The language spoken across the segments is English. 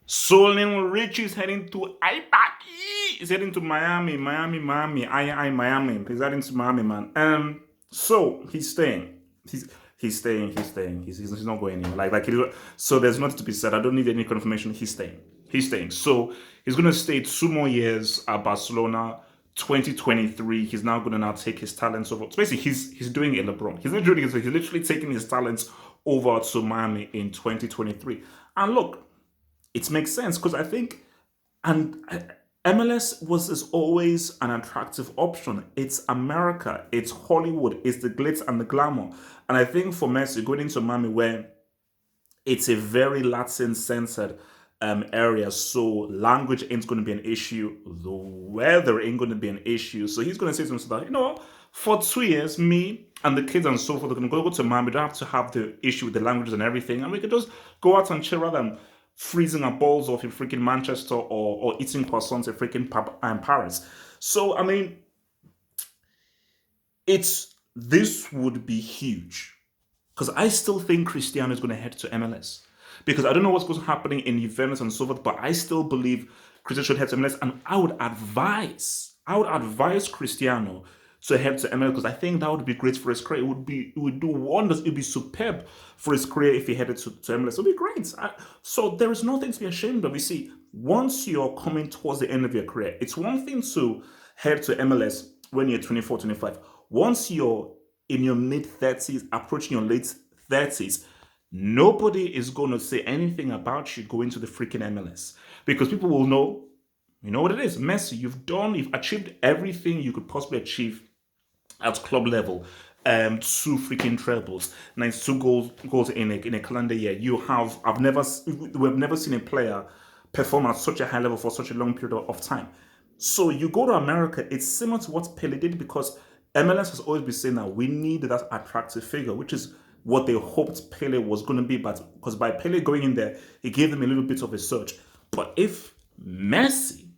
So Lionel Richie is heading to Ibaki. He's heading to Miami, Miami. He's heading to Miami, man. So he's staying. He's not going anywhere. So there's nothing to be said. I don't need any confirmation. He's staying. He's staying. So he's gonna stay 2 more years at Barcelona. 2023. He's now gonna take his talents over. So basically, he's doing it LeBron. He's literally taking his talents over to Miami in 2023. And look, it makes sense because I think and MLS was is always an attractive option. It's America, it's Hollywood, it's the glitz and the glamour. And I think for Messi going into Miami where it's a very Latin centered area, so language ain't going to be an issue. The weather ain't going to be an issue. So he's going to say to himself, for 2 years, me and the kids and so forth are going to go to Miami. We don't have to have the issue with the languages and everything, and we could just go out and chill rather than freezing our balls off in freaking Manchester or eating croissants in freaking Paris. So I mean, it's this would be huge because I still think Cristiano is going to head to MLS because I don't know what's going to happening in Juventus and so forth, but I still believe Cristiano should head to MLS, and I would advise Cristiano to head to MLS because I think that would be great for his career. It would do wonders. It would be superb for his career if he headed to MLS. It would be great. So there is nothing to be ashamed of. You see, once you're coming towards the end of your career, it's one thing to head to MLS when you're 24, 25. Once you're in your mid 30s, approaching your late 30s, nobody is going to say anything about you going to the freaking MLS because people will know, you know what it is. Messi, you've achieved everything you could possibly achieve at club level. Two freaking trebles, 92 goals in a calendar year. We've never seen a player perform at such a high level for such a long period of time. So you go to America, it's similar to what Pele did because MLS has always been saying that we need that attractive figure, which is what they hoped Pele was going to be. But because by Pele going in there, it gave them a little bit of a surge. But if Messi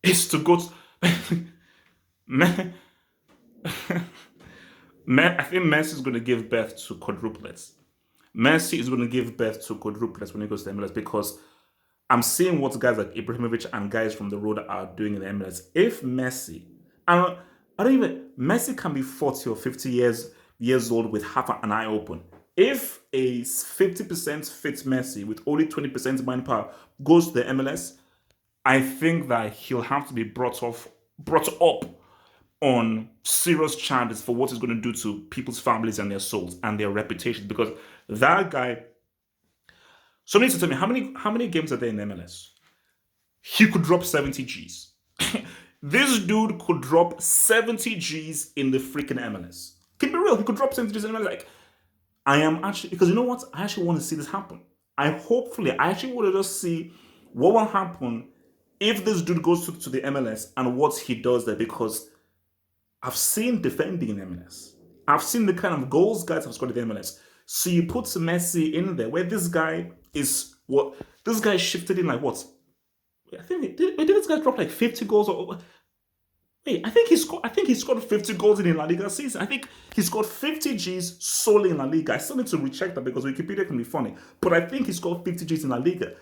is to go to, I think Messi is going to give birth to quadruplets. Messi is going to give birth to quadruplets when he goes to MLS because I'm seeing what guys like Ibrahimovic and guys from the road are doing in the MLS. If Messi, I don't even Messi can be 40 or 50 years old with half an eye open. If a 50% fit Messi with only 20% mind power goes to the MLS, I think that he'll have to be brought up on serious charges for what he's going to do to people's families and their souls and their reputations. Because that guy, somebody needs to tell me how many games are there in MLS? He could drop 70 G's. This dude could drop 70 G's in the freaking MLS. Keep it real, he could drop 70 G's in MLS. Like, I am actually, because you know what? I actually want to see this happen. I actually want to just see what will happen if this dude goes to the MLS and what he does there because I've seen defending in MLS. I've seen the kind of goals guys have scored in the MLS. So you put Messi in there, where this guy is what this guy shifted in like what? I think did this guy drop like 50 goals or wait? I think he scored 50 goals in a La Liga season. I think he scored 50 Gs solely in La Liga. I still need to recheck that because Wikipedia can be funny, but I think he scored 50 Gs in La Liga,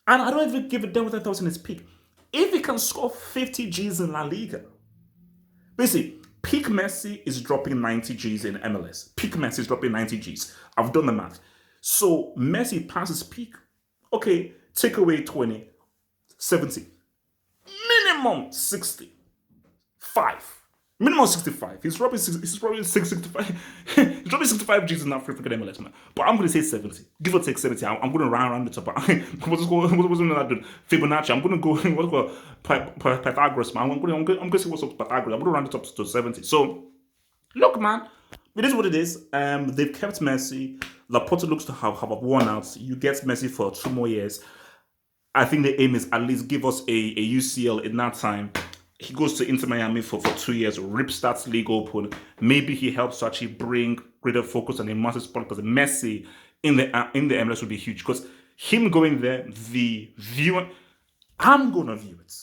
and I don't even give a damn whether that was in his peak. If he can score 50 Gs in La Liga, basically, peak Messi is dropping 90 Gs in MLS. Peak Messi is dropping 90 Gs. I've done the math. So Messi passes peak. Okay, take away 20, 70. Minimum 65. Minimum 65. He's probably 665. He's dropping 65 Gs in that freaking MLS, man. But I'm going to say 70. Give or take 70. I'm going to round it up. What's that dude? Fibonacci. I'm going to go, what's called Pythagoras, man. I'm going to see what's up with Pythagoras. I'm going to round it up to 70. So, look, man. It is what it is. They've kept Messi. Laporta looks to have worn out. You get Messi for 2 more years. I think the aim is at least give us a UCL in that time. He goes to Inter Miami for 2 years, rips that league open. Maybe he helps to actually bring greater focus on a massive sport because Messi in the MLS would be huge. Because him going there, the viewer, I'm gonna view it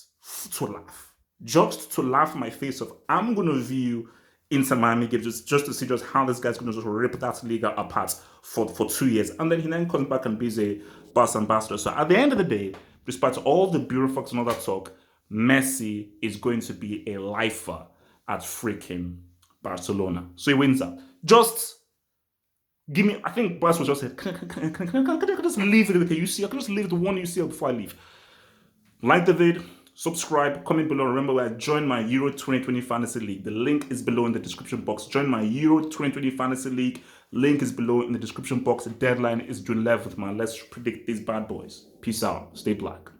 to laugh, just to laugh my face off. I'm gonna view Inter Miami games just to see just how this guy's gonna just rip that league apart for 2 years, and then he comes back and be a Barca ambassador. So at the end of the day, despite all the bureau fucks and all that talk, Messi is going to be a lifer at freaking Barcelona. So he wins out. Just give me, I think Bas was just said, can I just leave it with the UCL? Can I just leave it to one UCL before I leave? Like the vid, subscribe, comment below. Remember, I joined my Euro 2020 Fantasy League. The link is below in the description box. Join my Euro 2020 Fantasy League. Link is below in the description box. The deadline is June 11th, man. Let's predict these bad boys. Peace out. Stay black.